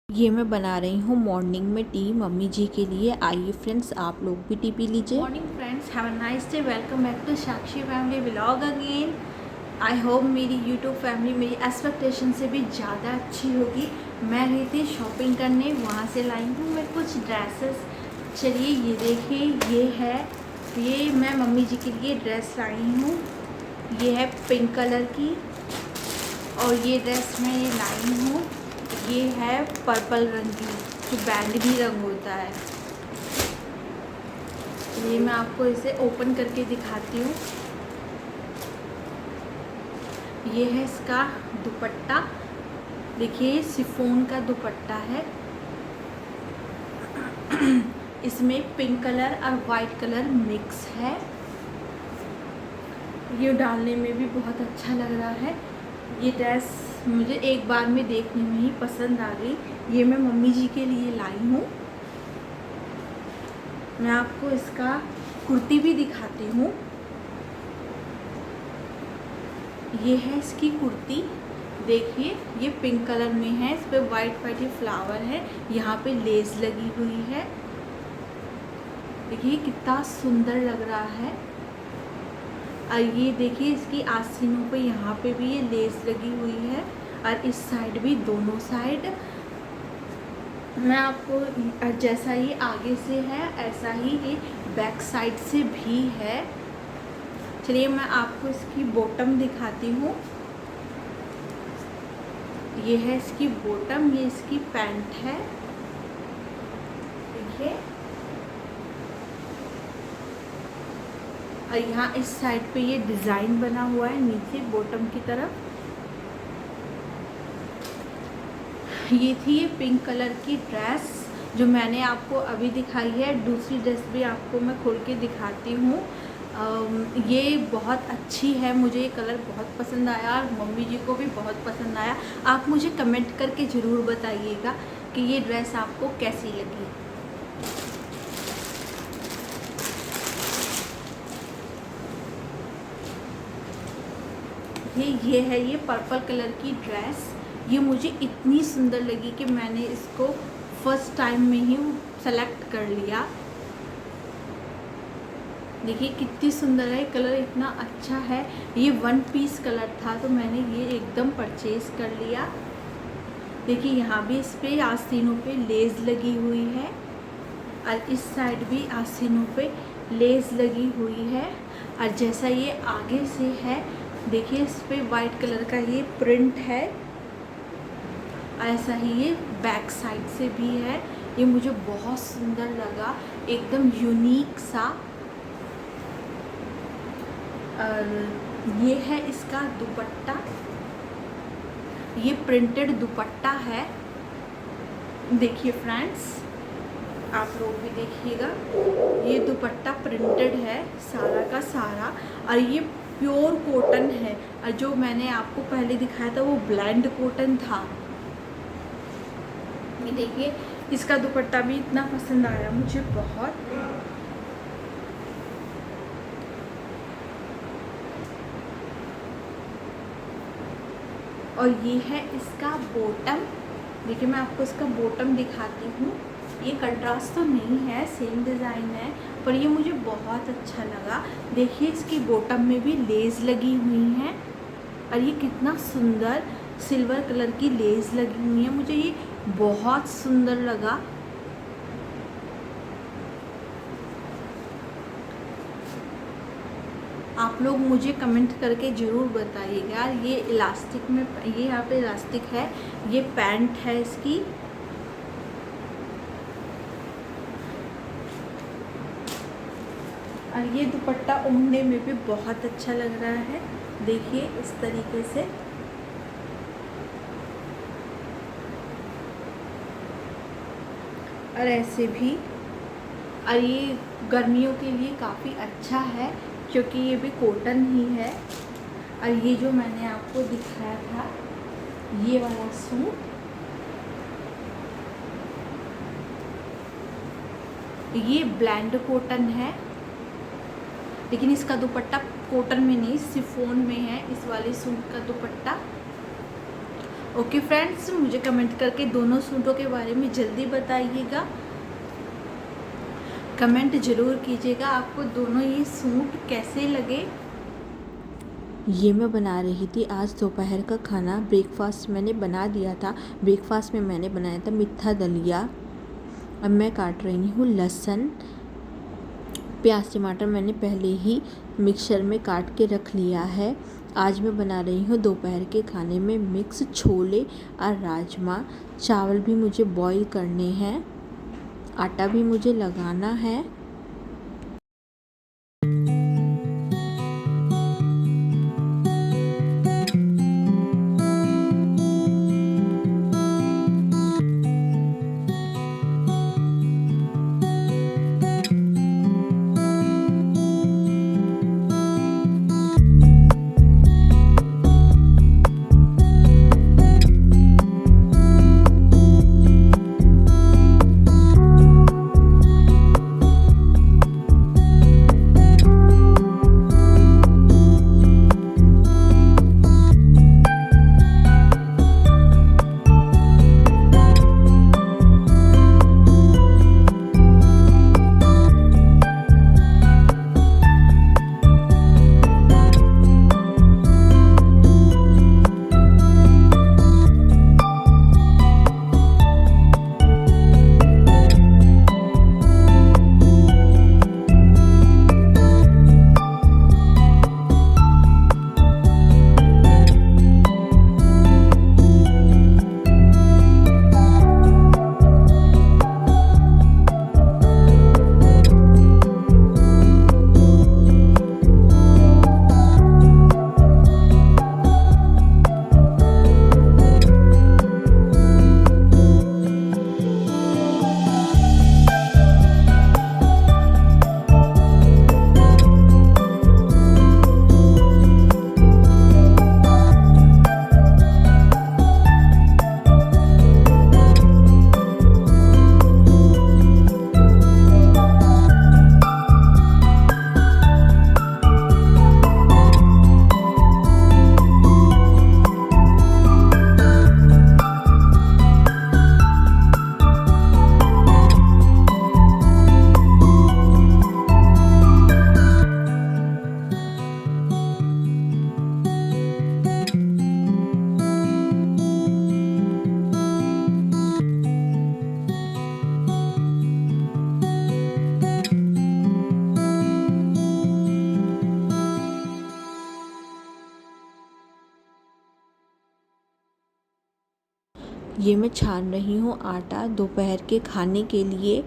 ये मैं बना रही हूँ मॉर्निंग में टी मम्मी जी के लिए। आइए फ्रेंड्स, आप लोग भी टी पी लीजिए। Morning friends, have a nice day. Welcome back to Sakshi family vlog again. I hope मेरी यूट्यूब फैमिली मेरी एक्सपेक्टेशन से भी ज़्यादा अच्छी होगी। मैं गई थी शॉपिंग करने, वहाँ से लाई हूँ मैं कुछ ड्रेसेस। चलिए ये देखिए, ये मैं मम्मी जी के लिए ड्रेस लाई हूँ। ये है पिंक कलर की और ये ड्रेस मैं ये लाई हूँ। ये है पर्पल रंग की, जो बैंगनी रंग होता है। ये मैं आपको इसे ओपन करके दिखाती हूँ। ये है इसका दुपट्टा, देखिए शिफॉन का दुपट्टा है। इसमें पिंक कलर और वाइट कलर मिक्स है। ये डालने में भी बहुत अच्छा लग रहा है। ये ड्रेस मुझे एक बार में देखने में ही पसंद आ गई। ये मैं मम्मी जी के लिए लाई हूँ। मैं आपको इसका कुर्ती भी दिखाती हूँ। ये है इसकी कुर्ती, देखिए ये पिंक कलर में है। इस पर वाइट वाइट ये फ्लावर है, यहाँ पे लेस लगी हुई है। देखिए कितना सुंदर लग रहा है। और ये देखिए इसकी आस्तीनों पे यहाँ पे भी ये लेस लगी हुई है, और इस साइड भी, दोनों साइड। मैं आपको जैसा ये आगे से है ऐसा ही ये बैक साइड से भी है। चलिए मैं आपको इसकी बॉटम दिखाती हूँ। ये है इसकी बॉटम, ये इसकी पैंट है। देखिए, और यहाँ इस साइड पे ये डिज़ाइन बना हुआ है नीचे बॉटम की तरफ। ये थी ये पिंक कलर की ड्रेस जो मैंने आपको अभी दिखाई है। दूसरी ड्रेस भी आपको मैं खोल के दिखाती हूँ। ये बहुत अच्छी है, मुझे ये कलर बहुत पसंद आया और मम्मी जी को भी बहुत पसंद आया। आप मुझे कमेंट करके ज़रूर बताइएगा कि ये ड्रेस आपको कैसी लगी। ये है ये पर्पल कलर की ड्रेस। ये मुझे इतनी सुंदर लगी कि मैंने इसको फर्स्ट टाइम में ही सेलेक्ट कर लिया। देखिए कितनी सुंदर है, कलर इतना अच्छा है। ये वन पीस कलर था तो मैंने ये एकदम परचेज़ कर लिया। देखिए यहाँ भी इस पे आस्तीनों पे लेस लगी हुई है, और इस साइड भी आस्तीनों पे लेस लगी हुई है। और जैसा ये आगे से है, देखिए इस पे वाइट कलर का ये प्रिंट है। ऐसा ही ये बैक साइड से भी है। ये मुझे बहुत सुंदर लगा, एकदम यूनिक सा। और ये है इसका दुपट्टा, ये प्रिंटेड दुपट्टा है। देखिए फ्रेंड्स, आप लोग भी देखिएगा, ये दुपट्टा प्रिंटेड है सारा का सारा, और ये प्योर कॉटन है। और जो मैंने आपको पहले दिखाया था वो ब्लेंड कॉटन था। ये देखिए इसका दुपट्टा भी इतना पसंद आया मुझे बहुत। और ये है इसका बॉटम। देखिए मैं आपको इसका बॉटम दिखाती हूँ। ये कंट्रास्ट तो नहीं है, सेम डिज़ाइन है, पर ये मुझे बहुत अच्छा लगा। देखिए इसकी बॉटम में भी लेस लगी हुई हैं, और ये कितना सुंदर सिल्वर कलर की लेस लगी हुई है। मुझे ये बहुत सुंदर लगा। आप लोग मुझे कमेंट करके ज़रूर बताइएगा। ये इलास्टिक में, ये यहाँ पे इलास्टिक है, ये पैंट है इसकी। और ये दुपट्टा ओढ़ने में भी बहुत अच्छा लग रहा है। देखिए इस तरीके से। और ऐसे भी, और ये गर्मियों के लिए काफ़ी अच्छा है क्योंकि ये भी कॉटन ही है। और ये जो मैंने आपको दिखाया था ये वाला सूट, ये ब्लेंड कॉटन है, लेकिन इसका दुपट्टा कॉटन में नहीं शिफॉन में है इस वाले सूट का दुपट्टा। ओके फ्रेंड्स, मुझे कमेंट करके दोनों सूटों के बारे में जल्दी बताइएगा। कमेंट ज़रूर कीजिएगा आपको दोनों ये सूट कैसे लगे। ये मैं बना रही थी आज दोपहर का खाना। ब्रेकफास्ट मैंने बना दिया था। ब्रेकफास्ट में मैंने बनाया था मीठा दलिया। अब मैं काट रही हूँ लहसुन, प्याज, टमाटर मैंने पहले ही मिक्सर में काट के रख लिया है। आज मैं बना रही हूँ दोपहर के खाने में मिक्स छोले और राजमा। चावल भी मुझे बॉईल करने हैं, आटा भी मुझे लगाना है। ये मैं छान रही हूँ आटा दोपहर के खाने के लिए।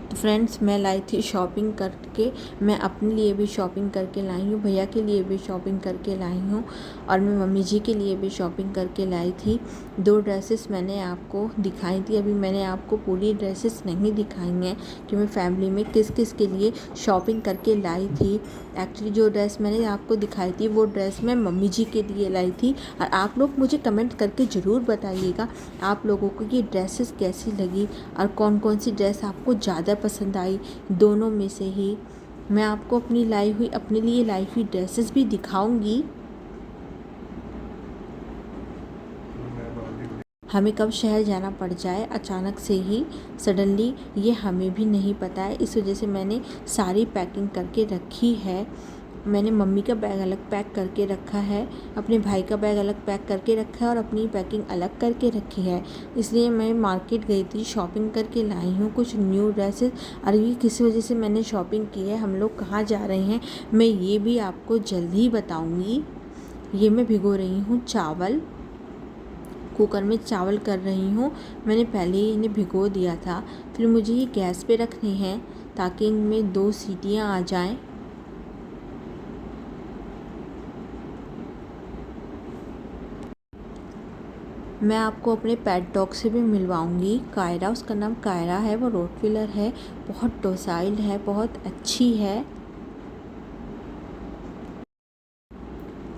तो फ्रेंड्स, मैं लाई थी शॉपिंग करके। मैं अपने लिए भी शॉपिंग करके लाई हूँ, भैया के लिए भी शॉपिंग करके लाई हूँ और मैं मम्मी जी के लिए भी शॉपिंग करके लाई थी। 2 ड्रेसेस मैंने आपको दिखाई थी। अभी मैंने आपको पूरी ड्रेसेस नहीं दिखाई हैं कि मैं फैमिली में किस किस के लिए शॉपिंग करके लाई थी। एक्चुअली जो ड्रेस मैंने आपको दिखाई थी वो ड्रेस मैं मम्मी जी के लिए लाई थी। और आप लोग मुझे कमेंट करके ज़रूर बताइएगा आप लोगों को ये ड्रेसेस कैसी लगी और कौन कौन सी ड्रेस आपको ज़्यादा पसंद आई। दोनों में से ही मैं आपको अपने लिए लाई हुई ड्रेसेस भी दिखाऊंगी। हमें कब शहर जाना पड़ जाए अचानक से ही, सडनली, ये हमें भी नहीं पता है। इस वजह से मैंने सारी पैकिंग करके रखी है। मैंने मम्मी का बैग अलग पैक करके रखा है, अपने भाई का बैग अलग पैक करके रखा है और अपनी पैकिंग अलग करके रखी है। इसलिए मैं मार्केट गई थी, शॉपिंग करके लाई हूँ कुछ न्यू ड्रेसेस। और ये किस वजह से मैंने शॉपिंग की है, हम लोग कहाँ जा रहे हैं, मैं ये भी आपको जल्द ही बताऊँगी। ये मैं भिगो रही हूँ चावल, कुकर में चावल कर रही हूँ। मैंने पहले ही इन्हें भिगो दिया था। फिर मुझे ये गैस पे रखने हैं ताकि इनमें 2 सीटियाँ आ जाएं। मैं आपको अपने पेट डॉग से भी मिलवाऊंगी, कायरा, उसका नाम कायरा है, वो रोटविलर है, बहुत डोसाइल है, बहुत अच्छी है।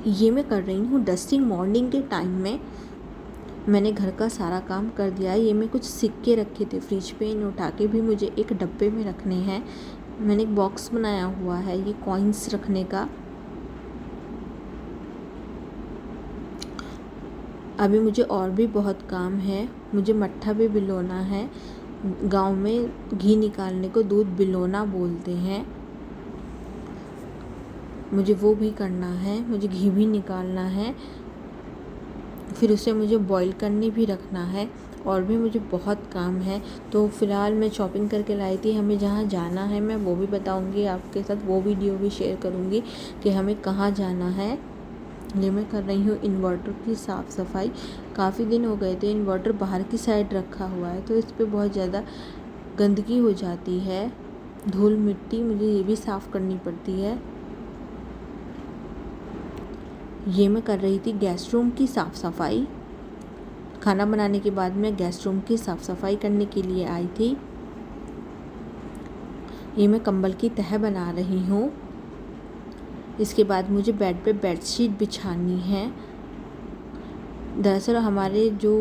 ये मैं कर रही हूँ डस्टिंग। मॉर्निंग के टाइम में मैंने घर का सारा काम कर दिया। ये मैं कुछ सिक्के रखे थे फ्रिज पे, इन उठा के भी मुझे एक डब्बे में रखने हैं। मैंने एक बॉक्स बनाया हुआ है ये कॉइन्स रखने का। अभी मुझे और भी बहुत काम है। मुझे मट्ठा भी बिलोना है। गांव में घी निकालने को दूध बिलोना बोलते हैं। मुझे वो भी करना है। मुझे घी भी निकालना है, फिर उसे मुझे बॉईल करने भी रखना है, और भी मुझे बहुत काम है। तो फ़िलहाल मैं शॉपिंग करके लाई थी। हमें जहाँ जाना है मैं वो भी बताऊँगी आपके साथ, वो वीडियो भी शेयर करूँगी कि हमें कहाँ जाना है। ये मैं कर रही हूँ इन्वर्टर की साफ़ सफाई। काफ़ी दिन हो गए थे, इन्वर्टर बाहर की साइड रखा हुआ है, तो इस पर बहुत ज़्यादा गंदगी हो जाती है, धूल मिट्टी, मुझे ये भी साफ़ करनी पड़ती है। ये मैं कर रही थी गैस रूम की साफ़ सफाई। खाना बनाने के बाद मैं गैस रूम की साफ़ सफाई करने के लिए आई थी। ये मैं कंबल की तह बना रही हूँ। इसके बाद मुझे बेड पे बेडशीट बिछानी है। दरअसल हमारे जो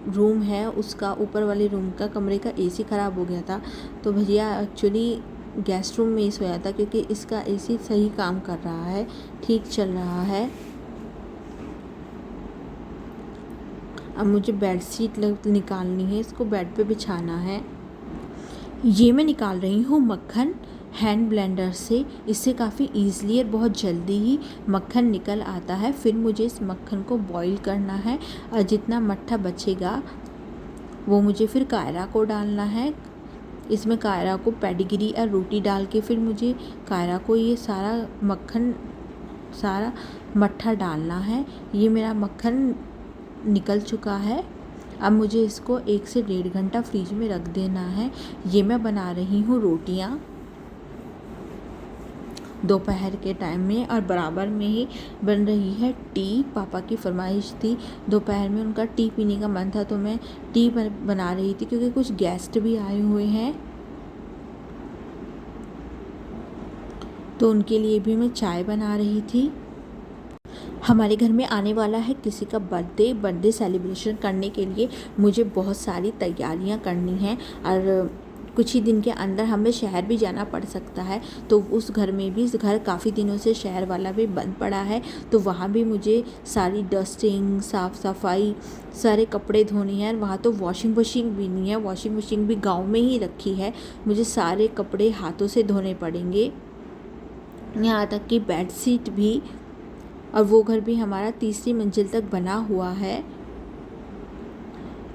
रूम है उसका, ऊपर वाले रूम का, कमरे का एसी ख़राब हो गया था, तो भैया एक्चुअली गैस रूम में ही सोया था, क्योंकि इसका एसी सही काम कर रहा है, ठीक चल रहा है। अब मुझे बेडशीट निकालनी है, इसको बेड पे बिछाना है। ये मैं निकाल रही हूँ मक्खन हैंड ब्लेंडर से। इससे काफ़ी ईज़िली और बहुत जल्दी ही मक्खन निकल आता है। फिर मुझे इस मक्खन को बॉईल करना है, और जितना मट्ठा बचेगा वो मुझे फिर कायरा को डालना है। इसमें कायरा को पेडिग्री और रोटी डाल के फिर मुझे कायरा को ये सारा मक्खन, सारा मट्ठा डालना है। ये मेरा मक्खन निकल चुका है। अब मुझे इसको 1 से 1.5 घंटा फ्रिज में रख देना है। ये मैं बना रही हूँ रोटियाँ दोपहर के टाइम में, और बराबर में ही बन रही है टी। पापा की फरमाइश थी, दोपहर में उनका टी पीने का मन था, तो मैं टी बना रही थी, क्योंकि कुछ गेस्ट भी आए हुए हैं, तो उनके लिए भी मैं चाय बना रही थी। हमारे घर में आने वाला है किसी का बर्थडे सेलिब्रेशन करने के लिए मुझे बहुत सारी तैयारियां करनी हैं, और कुछ ही दिन के अंदर हमें शहर भी जाना पड़ सकता है। तो उस घर में भी, घर काफ़ी दिनों से शहर वाला भी बंद पड़ा है, तो वहाँ भी मुझे सारी डस्टिंग, साफ़ सफाई, सारे कपड़े धोने हैं। वहाँ तो वॉशिंग मशीन भी नहीं है, वॉशिंग मशीन भी गाँव में ही रखी है। मुझे सारे कपड़े हाथों से धोने पड़ेंगे, यहाँ तक कि बेडशीट भी। और वो घर भी हमारा 3री मंजिल तक बना हुआ है,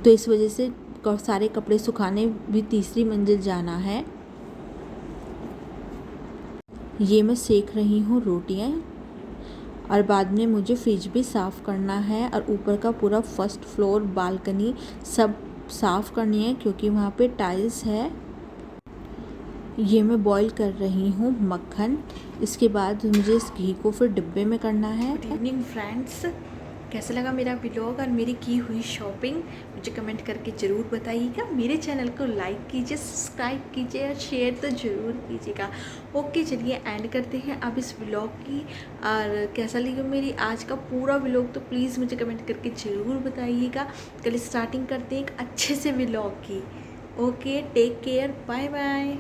तो इस वजह से सारे कपड़े सुखाने भी 3री मंजिल जाना है। ये मैं सेक रही हूँ रोटियाँ, और बाद में मुझे फ्रिज भी साफ़ करना है, और ऊपर का पूरा फर्स्ट फ्लोर, बालकनी सब साफ़ करनी है, क्योंकि वहाँ पे टाइल्स है। ये मैं बॉईल कर रही हूँ मक्खन। इसके बाद मुझे इस घी को फिर डिब्बे में करना है। गुड इवनिंग फ्रेंड्स, कैसा लगा मेरा व्लॉग और मेरी की हुई शॉपिंग, मुझे कमेंट करके ज़रूर बताइएगा। मेरे चैनल को लाइक कीजिए, सब्सक्राइब कीजिए, और शेयर तो ज़रूर कीजिएगा। ओके, चलिए एंड करते हैं अब इस व्लॉग की। और कैसा लगा मेरी आज का पूरा व्लॉग, तो प्लीज़ मुझे कमेंट करके ज़रूर बताइएगा। कल स्टार्टिंग करते हैं एक अच्छे से व्लॉग की। Okay, take care, bye bye.